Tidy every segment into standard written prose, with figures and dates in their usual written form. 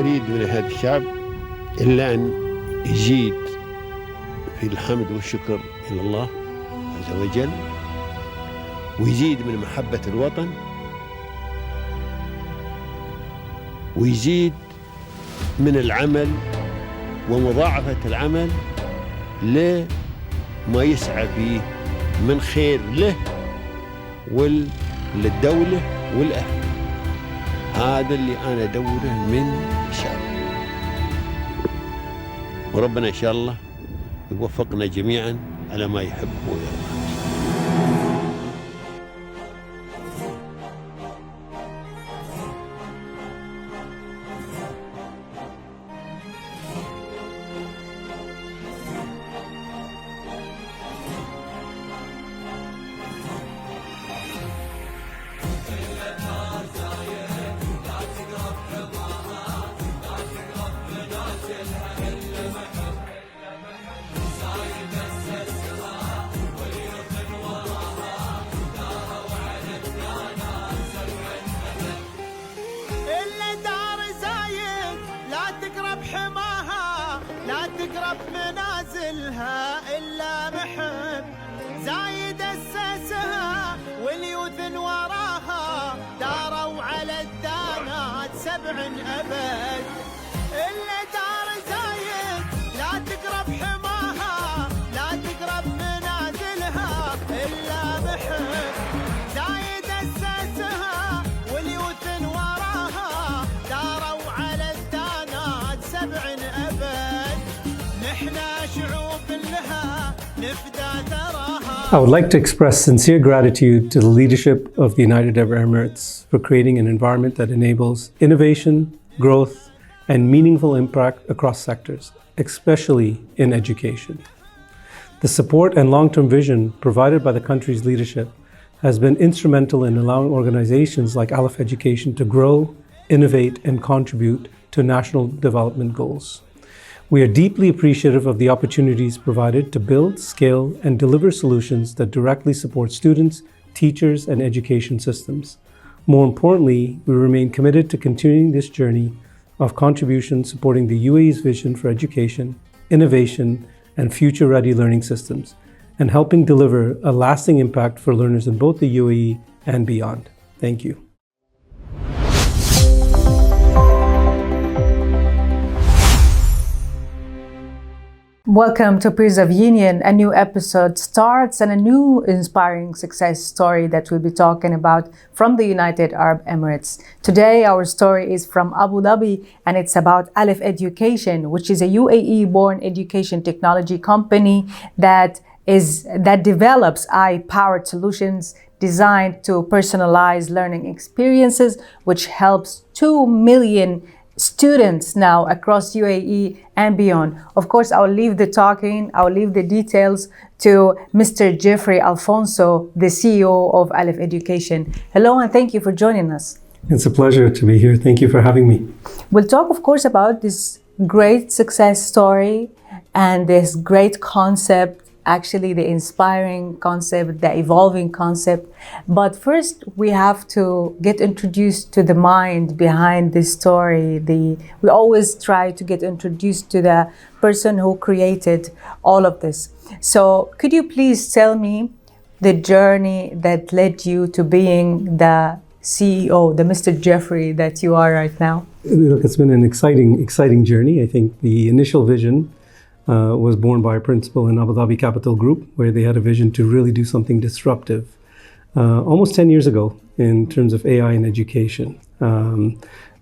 أريد من هذا الشعب إلا أن يزيد في الحمد والشكر إلى الله عز وجل، ويزيد من محبة الوطن، ويزيد من العمل ومضاعفة العمل لما يسعى فيه من خير له وللدولة والأهل. هذا اللي أنا أدوره من الشعب، وربنا إن شاء الله يوفقنا جميعا على ما يحب ويرضى. تقرب منازلها إلا محب زايد أسسها واليوثن وراها داروا على الدانات 7 أبد. إلا دار زايد لا تقرب حماها لا تقرب منازلها إلا محب زايد أسسها واليوثن وراها داروا على الدانات 7 أبد. I would like to express sincere gratitude to the leadership of the United Arab Emirates for creating an environment that enables innovation, growth, and meaningful impact across sectors, especially in education. The support and long-term vision provided by the country's leadership has been instrumental in allowing organizations like Alef Education to grow, innovate, and contribute to national development goals. We are deeply appreciative of the opportunities provided to build, scale, and deliver solutions that directly support students, teachers, and education systems. More importantly, we remain committed to continuing this journey of contribution supporting the UAE's vision for education, innovation, and future-ready learning systems, and helping deliver a lasting impact for learners in both the UAE and beyond. Thank you. Welcome to Peers of Union. A new episode starts and a new inspiring success story that we'll be talking about from the United Arab Emirates. Today, our story is from Abu Dhabi and it's about Alef Education, which is a UAE-born education technology company that develops AI-powered solutions designed to personalize learning experiences, which helps 2 million students now across UAE and beyond. Of course, I'll leave the details to Mr. Geoffrey Alphonso, the CEO of Alef Education. Hello, and thank you for joining us. It's a pleasure to be here. Thank you for having me. We'll talk, of course, about this great success story and this great concept, actually the inspiring concept, the evolving concept. But first, we have to get introduced to the mind behind this story. We always try to get introduced to the person who created all of this. So could you please tell me the journey that led you to being the CEO, the Mr. Geoffrey that you are right now? Look, it's been an exciting journey. I think the initial vision was born by a principal in Abu Dhabi Capital Group, where they had a vision to really do something disruptive almost 10 years ago in terms of AI in education.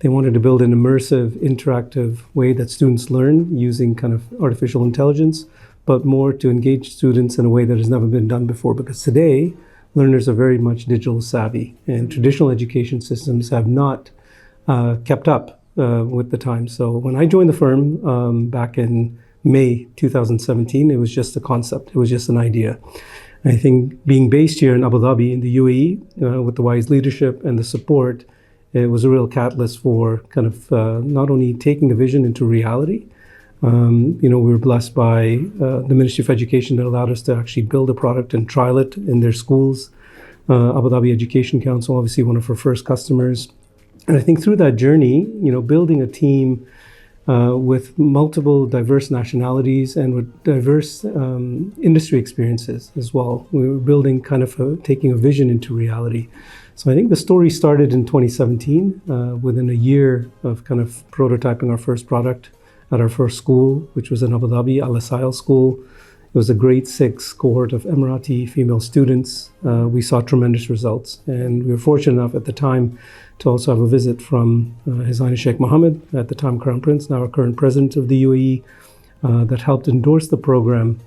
They wanted to build an immersive, interactive way that students learn using kind of artificial intelligence, but more to engage students in a way that has never been done before. Because today, learners are very much digital savvy, and traditional education systems have not kept up with the time. So when I joined the firm back in May 2017, it was just a concept. It was just an idea. And I think being based here in Abu Dhabi in the UAE with the wise leadership and the support, it was a real catalyst for kind of not only taking the vision into reality. We were blessed by the Ministry of Education that allowed us to actually build a product and trial it in their schools. Abu Dhabi Education Council, obviously one of our first customers. And I think through that journey, building a team with multiple diverse nationalities and with diverse industry experiences as well. We were building taking a vision into reality. So I think the story started in 2017, within a year of kind of prototyping our first product at our first school, which was in Abu Dhabi, Al School. It was a grade 6 cohort of Emirati female students. We saw tremendous results, and we were fortunate enough at the time to also have a visit from His Highness Sheikh Mohammed, at the time Crown Prince, now our current president of the UAE, that helped endorse the program,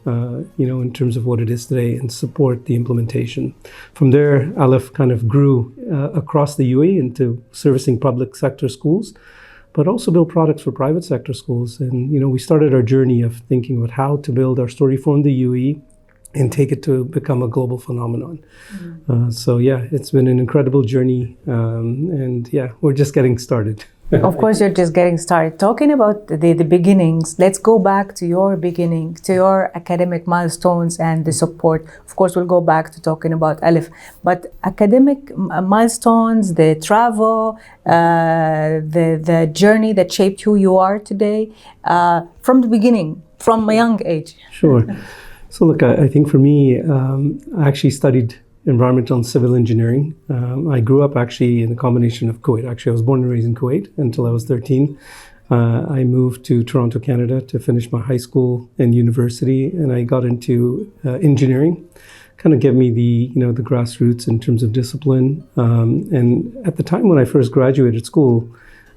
in terms of what it is today and support the implementation. From there, Alef kind of grew across the UAE into servicing public sector schools, but also build products for private sector schools. And, we started our journey of thinking about how to build our story from the UAE and take it to become a global phenomenon. It's been an incredible journey. We're just getting started. Of course, you're just getting started. Talking about the beginnings, let's go back to your beginning, to your academic milestones and the support. Of course, we'll go back to talking about Alef, but academic milestones, the travel, the journey that shaped who you are today, from the beginning, from a young age. Sure. So look, I think for me, I actually studied environmental and civil engineering. I grew up actually in a combination of Kuwait. Actually, I was born and raised in Kuwait until I was 13. I moved to Toronto, Canada to finish my high school and university, and I got into engineering. Kind of gave me the grassroots in terms of discipline. And at the time when I first graduated school,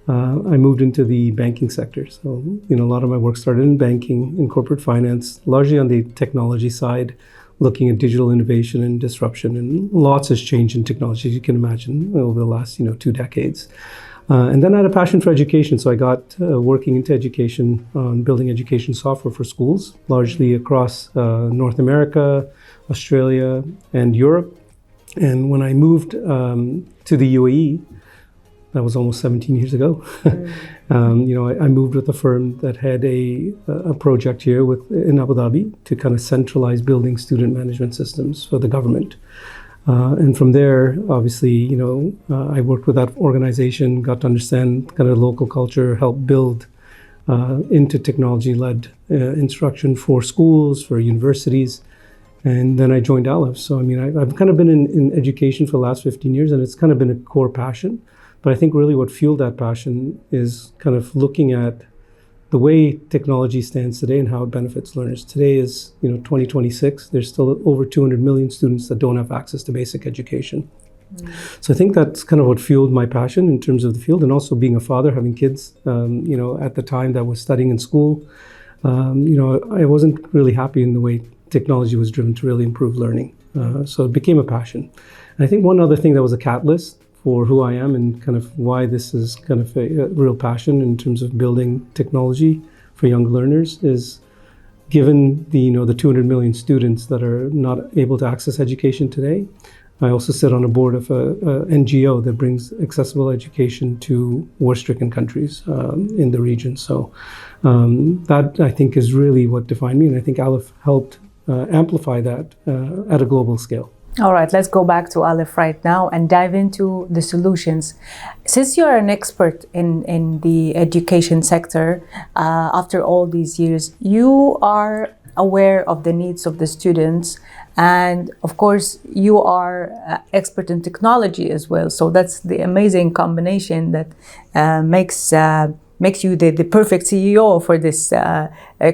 I moved into the banking sector. So, a lot of my work started in banking, in corporate finance, largely on the technology side, looking at digital innovation and disruption, and lots has changed in technology, as you can imagine, over the last 2 decades. And then I had a passion for education, so I got working into education on building education software for schools, largely across North America, Australia, and Europe. And when I moved to the UAE, that was almost 17 years ago. I moved with a firm that had a project here in Abu Dhabi to kind of centralize building student management systems for the government. And from there, obviously, I worked with that organization, got to understand kind of local culture, help build into technology-led instruction for schools, for universities. And then I joined Alef. So, I've kind of been in education for the last 15 years, and it's kind of been a core passion. But I think really what fueled that passion is kind of looking at the way technology stands today and how it benefits learners. Today is, 2026. There's still over 200 million students that don't have access to basic education. So I think that's kind of what fueled my passion in terms of the field, and also being a father, having kids, at the time that was studying in school. I wasn't really happy in the way technology was driven to really improve learning. So it became a passion. And I think one other thing that was a catalyst for who I am and kind of why this is kind of a real passion in terms of building technology for young learners is, given the 200 million students that are not able to access education today. I also sit on a board of a NGO that brings accessible education to war-stricken countries in the region. So that, I think, is really what defined me, and I think Alef helped amplify that at a global scale. All right, let's go back to Alef right now and dive into the solutions. Since you're an expert in the education sector, after all these years, you are aware of the needs of the students, and of course you are expert in technology as well. So that's the amazing combination that makes you the perfect CEO for this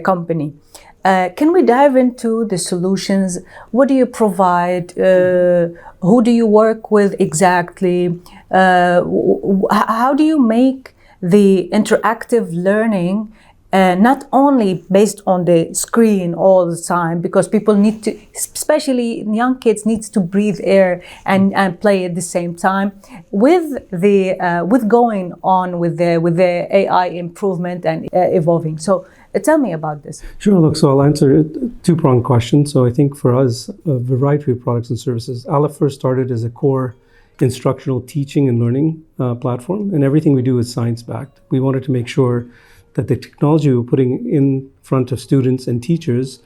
company. Can we dive into the solutions? What do you provide? Who do you work with exactly? How do you make the interactive learning not only based on the screen all the time, because people need to, especially young kids, needs to breathe air and play at the same time, with going on with the AI improvement and evolving. So tell me about this. Sure. Look, so I'll answer a two-pronged question. So I think for us, a variety of products and services. Alef first started as a core instructional teaching and learning platform, and everything we do is science-backed. We wanted to make sure that the technology we're putting in front of students and teachers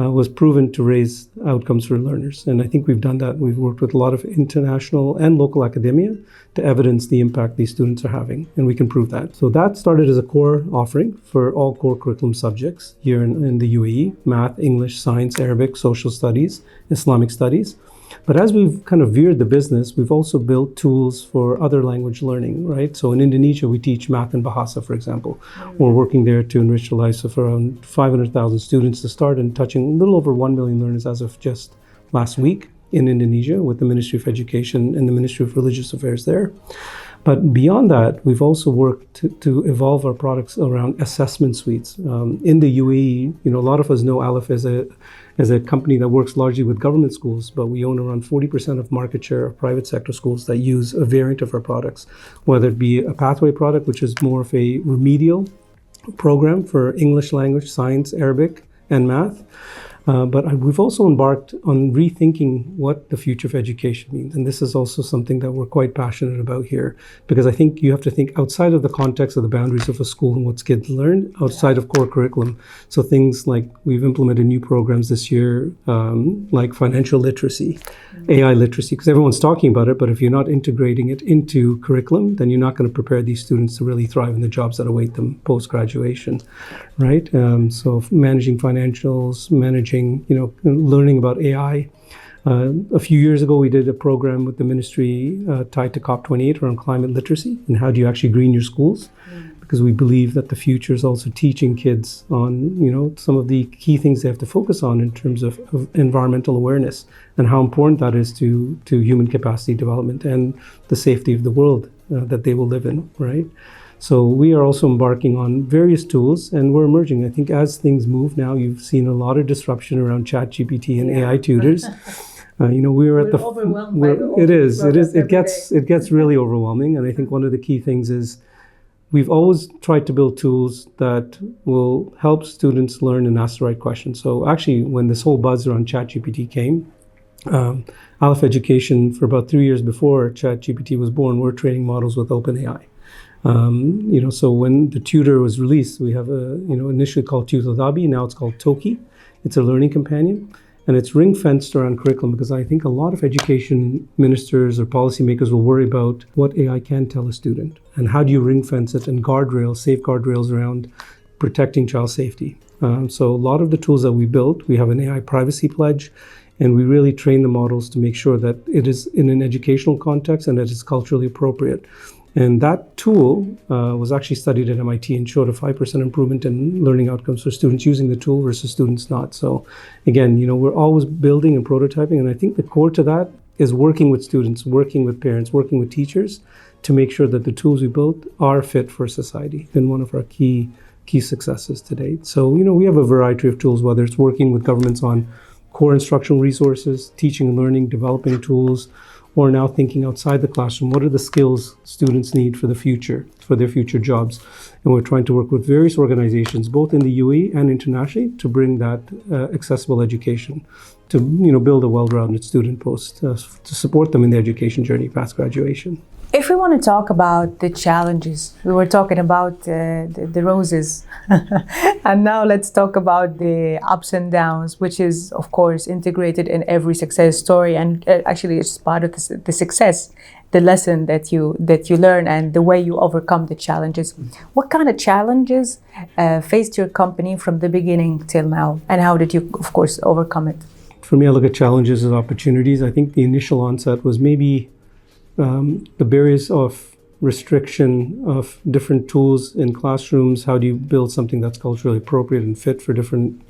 was proven to raise outcomes for learners. And I think we've done that. We've worked with a lot of international and local academia to evidence the impact these students are having, and we can prove that. So that started as a core offering for all core curriculum subjects here in the UAE: math, English, science, Arabic, social studies, Islamic studies. But as we've kind of veered the business, we've also built tools for other language learning, right? So in Indonesia, we teach math and Bahasa, for example. We're working there to enrich the lives of around 500,000 students to start, and touching a little over 1 million learners as of just last week in Indonesia with the Ministry of Education and the Ministry of Religious Affairs there. But beyond that, we've also worked to evolve our products around assessment suites. In the UAE, a lot of us know Alef as a company that works largely with government schools, but we own around 40% of market share of private sector schools that use a variant of our products, whether it be a pathway product, which is more of a remedial program for English language, science, Arabic, and math. But we've also embarked on rethinking what the future of education means. And this is also something that we're quite passionate about here, because I think you have to think outside of the context of the boundaries of a school and what kids learn, outside of core curriculum. So things like we've implemented new programs this year, like financial literacy, AI literacy, because everyone's talking about it, but if you're not integrating it into curriculum, then you're not going to prepare these students to really thrive in the jobs that await them post-graduation, right? So managing financials, learning about AI. A few years ago, we did a program with the ministry tied to COP28 around climate literacy and how do you actually green your schools? Because we believe that the future is also teaching kids on, some of the key things they have to focus on in terms of environmental awareness and how important that is to human capacity development and the safety of the world that they will live in, right? So we are also embarking on various tools, and we're emerging. I think as things move now, you've seen a lot of disruption around ChatGPT and AI tutors. We're at the overwhelmed by the it gets really overwhelming, and I think one of the key things is we've always tried to build tools that will help students learn and ask the right questions. So actually, when this whole buzz around ChatGPT came, Alef Education, for about 3 years before ChatGPT was born, we're training models with OpenAI. So when the tutor was released, we have initially called Tutor-Dabi, now it's called Toki. It's a learning companion, and it's ring-fenced around curriculum, because I think a lot of education ministers or policymakers will worry about what AI can tell a student and how do you ring-fence it and safe guardrails around protecting child safety. So a lot of the tools that we built, we have an AI privacy pledge, and we really train the models to make sure that it is in an educational context and that it's culturally appropriate. And that tool was actually studied at MIT and showed a 5% improvement in learning outcomes for students using the tool versus students not. So again, we're always building and prototyping. And I think the core to that is working with students, working with parents, working with teachers to make sure that the tools we built are fit for society. It's been one of our key successes to date. So, we have a variety of tools, whether it's working with governments on core instructional resources, teaching and learning, developing tools, or now thinking outside the classroom. What are the skills students need for the future, for their future jobs? And we're trying to work with various organizations, both in the UAE and internationally, to bring that accessible education, to build a well-rounded student post, to support them in their education journey past graduation. If we want to talk about the challenges, we were talking about the roses, and now let's talk about the ups and downs, which is, of course, integrated in every success story, and actually it's part of the success, the lesson that you learn and the way you overcome the challenges. What kind of challenges faced your company from the beginning till now, and how did you, of course, overcome it? For me, I look at challenges as opportunities. I think the initial onset was maybe the barriers of restriction of different tools in classrooms. How do you build something that's culturally appropriate and fit for different,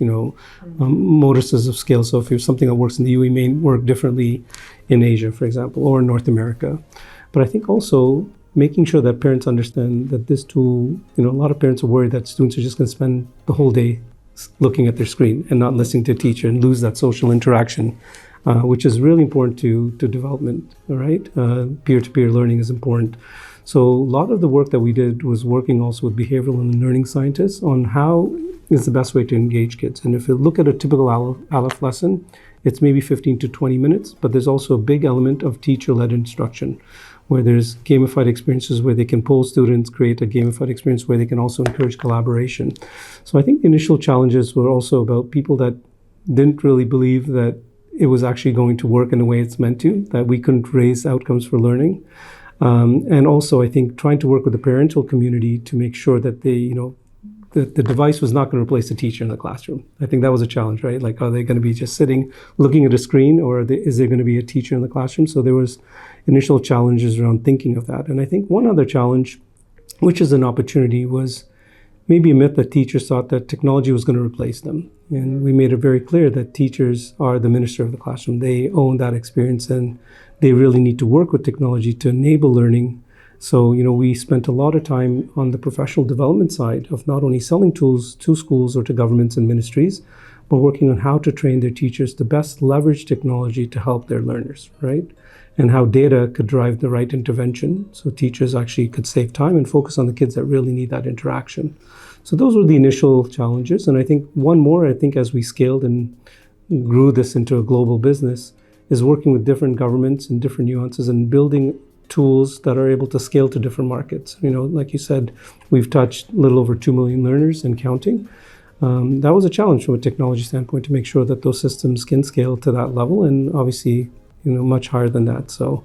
modus of scale? So if you're something that works in the UAE may work differently in Asia, for example, or in North America. But I think also making sure that parents understand that this tool, a lot of parents are worried that students are just going to spend the whole day looking at their screen and not listening to a teacher and lose that social interaction. Which is really important to development, right? Peer-to-peer learning is important. So a lot of the work that we did was working also with behavioral and learning scientists on how is the best way to engage kids. And if you look at a typical Alef lesson, it's maybe 15 to 20 minutes, but there's also a big element of teacher-led instruction, where there's gamified experiences where they can poll students, create a gamified experience where they can also encourage collaboration. So I think the initial challenges were also about people that didn't really believe that it was actually going to work in the way it's meant to, that we couldn't raise outcomes for learning. And also, I think trying to work with the parental community to make sure that the device was not going to replace the teacher in the classroom. I think that was a challenge, right? Like, are they going to be just sitting, looking at a screen, or is there going to be a teacher in the classroom? So there was initial challenges around thinking of that. And I think one other challenge, which is an opportunity, was maybe a myth that teachers thought that technology was going to replace them. And we made it very clear that teachers are the minister of the classroom. They own that experience, and they really need to work with technology to enable learning. So, we spent a lot of time on the professional development side of not only selling tools to schools or to governments and ministries, but working on how to train their teachers to best leverage technology to help their learners, right? And how data could drive the right intervention so teachers actually could save time and focus on the kids that really need that interaction. So those were the initial challenges. And I think one more, as we scaled and grew this into a global business, is working with different governments and different nuances and building tools that are able to scale to different markets. Like you said, we've touched a little over 2 million learners and counting. That was a challenge from a technology standpoint to make sure that those systems can scale to that level, and obviously, much higher than that. So,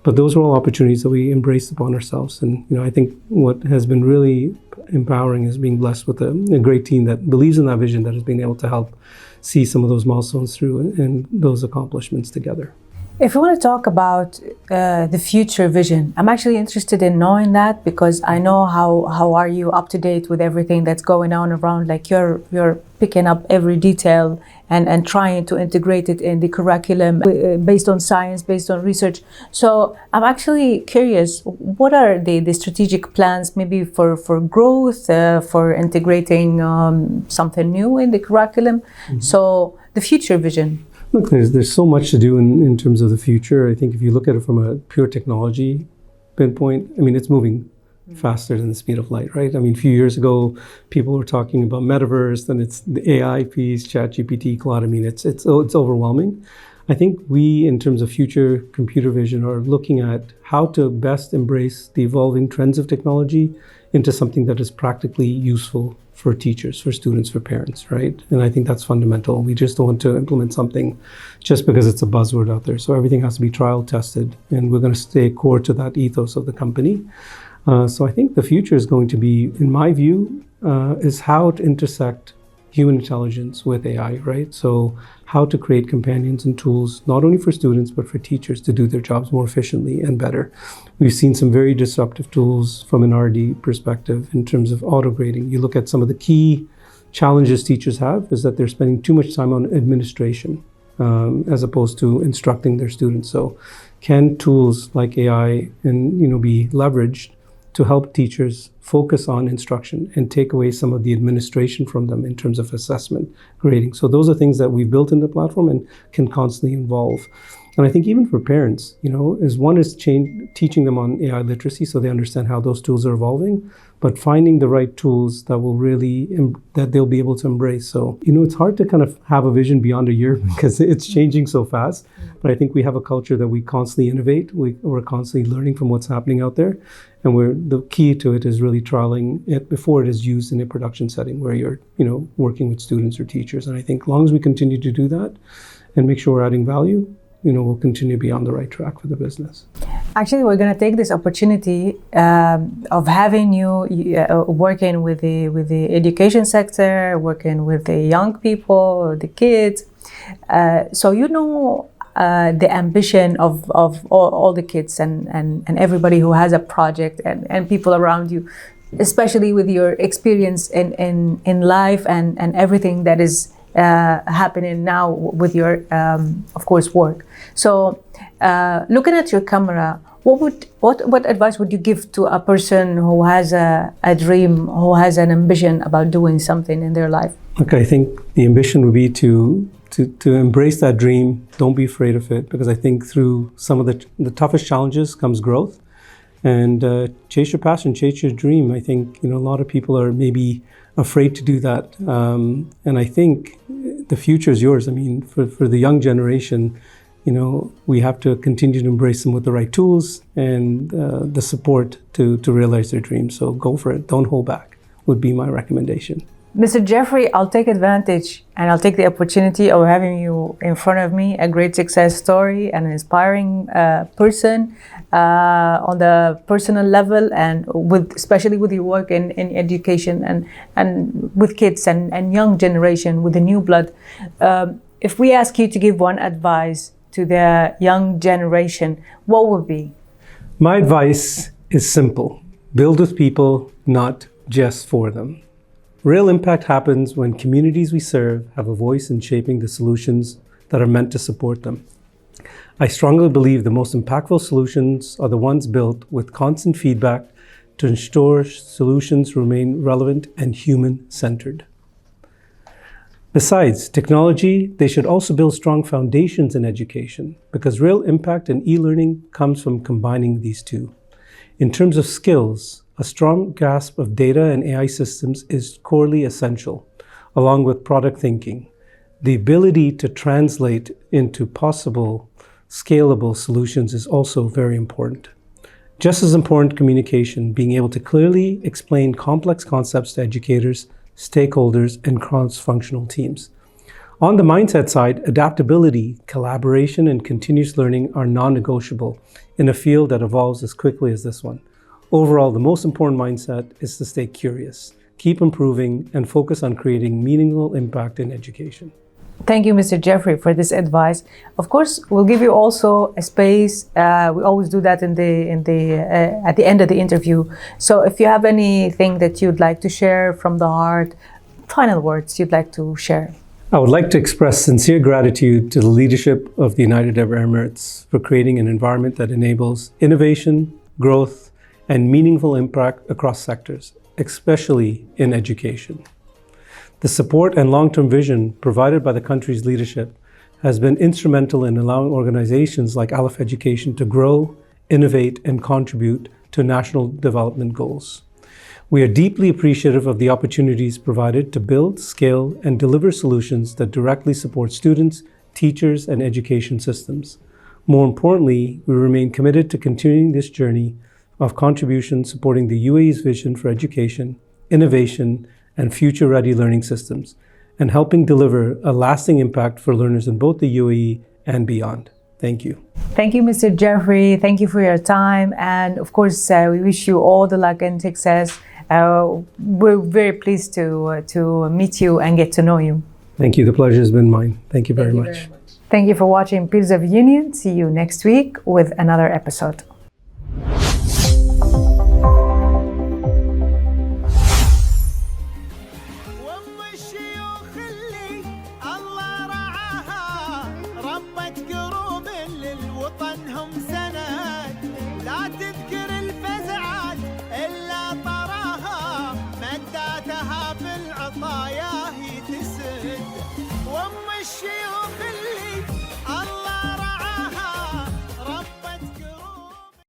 but those were all opportunities that we embraced upon ourselves. And, I think what has been really empowering is being blessed with a great team that believes in that vision, that has been able to help see some of those milestones through and those accomplishments together. If you want to talk about the future vision, I'm actually interested in knowing that, because I know how are you up to date with everything that's going on around, like you're picking up every detail and trying to integrate it in the curriculum based on science, based on research. So I'm actually curious, what are the strategic plans maybe for growth, for integrating something new in the curriculum? Mm-hmm. So the future vision. Look, there's so much to do in terms of the future. I think if you look at it from a pure technology pinpoint, it's moving faster than the speed of light, right? A few years ago, people were talking about metaverse, and it's the AI piece, ChatGPT, Claude. It's overwhelming. I think we, in terms of future computer vision, are looking at how to best embrace the evolving trends of technology into something that is practically useful for teachers, for students, for parents, right? And I think that's fundamental. We just don't want to implement something just because it's a buzzword out there. So everything has to be trial tested, and we're going to stay core to that ethos of the company. So I think the future is going to be, in my view, is how to intersect human intelligence with AI, right? So how to create companions and tools, not only for students, but for teachers to do their jobs more efficiently and better. We've seen some very disruptive tools from an R&D perspective in terms of auto-grading. You look at some of the key challenges teachers have is that they're spending too much time on administration as opposed to instructing their students. So can tools like AI be leveraged to help teachers focus on instruction and take away some of the administration from them in terms of assessment, grading? So those are things that we've built in the platform and can constantly evolve. And I think even for parents, is teaching them on AI literacy so they understand how those tools are evolving, but finding the right tools that will really, that they'll be able to embrace. So, it's hard to kind of have a vision beyond a year because it's changing so fast. But I think we have a culture that we constantly innovate. We're constantly learning from what's happening out there. And the key to it is really trialing it before it is used in a production setting where you're, working with students or teachers. And I think as long as we continue to do that and make sure we're adding value, we'll continue to be on the right track for the business. Actually, we're going to take this opportunity of having you working with the education sector, working with the young people, the kids. So the ambition of all the kids and everybody who has a project and people around you, especially with your experience in life and everything that is happening now with your, of course, work. So, looking at your camera, what advice would you give to a person who has a dream, who has an ambition about doing something in their life? Okay, I think the ambition would be to embrace that dream. Don't be afraid of it, because I think through some of the toughest challenges comes growth. And chase your passion, chase your dream. I think a lot of people are maybe afraid to do that. And I think the future is yours. For the young generation, we have to continue to embrace them with the right tools and the support to realize their dreams. So go for it. Don't hold back would be my recommendation. Mr. Geoffrey, I'll take advantage and I'll take the opportunity of having you in front of me, a great success story, an inspiring person on the personal level, and especially with your work in education and with kids and young generation with the new blood. If we ask you to give one advice to the young generation, what would be? My advice is simple. Build with people, not just for them. Real impact happens when communities we serve have a voice in shaping the solutions that are meant to support them. I strongly believe the most impactful solutions are the ones built with constant feedback to ensure solutions remain relevant and human-centered. Besides technology, they should also build strong foundations in education, because real impact in e-learning comes from combining these two. In terms of skills, a strong grasp of data and AI systems is corely essential, along with product thinking. The ability to translate into possible, scalable solutions is also very important. Just as important, communication, being able to clearly explain complex concepts to educators, stakeholders, and cross-functional teams. On the mindset side, adaptability, collaboration, and continuous learning are non-negotiable in a field that evolves as quickly as this one. Overall, the most important mindset is to stay curious, keep improving, and focus on creating meaningful impact in education. Thank you, Mr. Geoffrey, for this advice. Of course, we'll give you also a space. We always do that at the end of the interview. So if you have anything that you'd like to share from the heart, final words you'd like to share. I would like to express sincere gratitude to the leadership of the United Arab Emirates for creating an environment that enables innovation, growth, and meaningful impact across sectors, especially in education. The support and long-term vision provided by the country's leadership has been instrumental in allowing organizations like Alef Education to grow, innovate, and contribute to national development goals. We are deeply appreciative of the opportunities provided to build, scale, and deliver solutions that directly support students, teachers, and education systems. More importantly, we remain committed to continuing this journey of contribution supporting the UAE's vision for education, innovation, and future-ready learning systems, and helping deliver a lasting impact for learners in both the UAE and beyond. Thank you. Thank you, Mr. Geoffrey. Thank you for your time. And of course, we wish you all the luck and success. We're very pleased to meet you and get to know you. Thank you. The pleasure has been mine. Thank you very much. Thank you for watching Peers of Union. See you next week with another episode. ربت قروب للوطن هم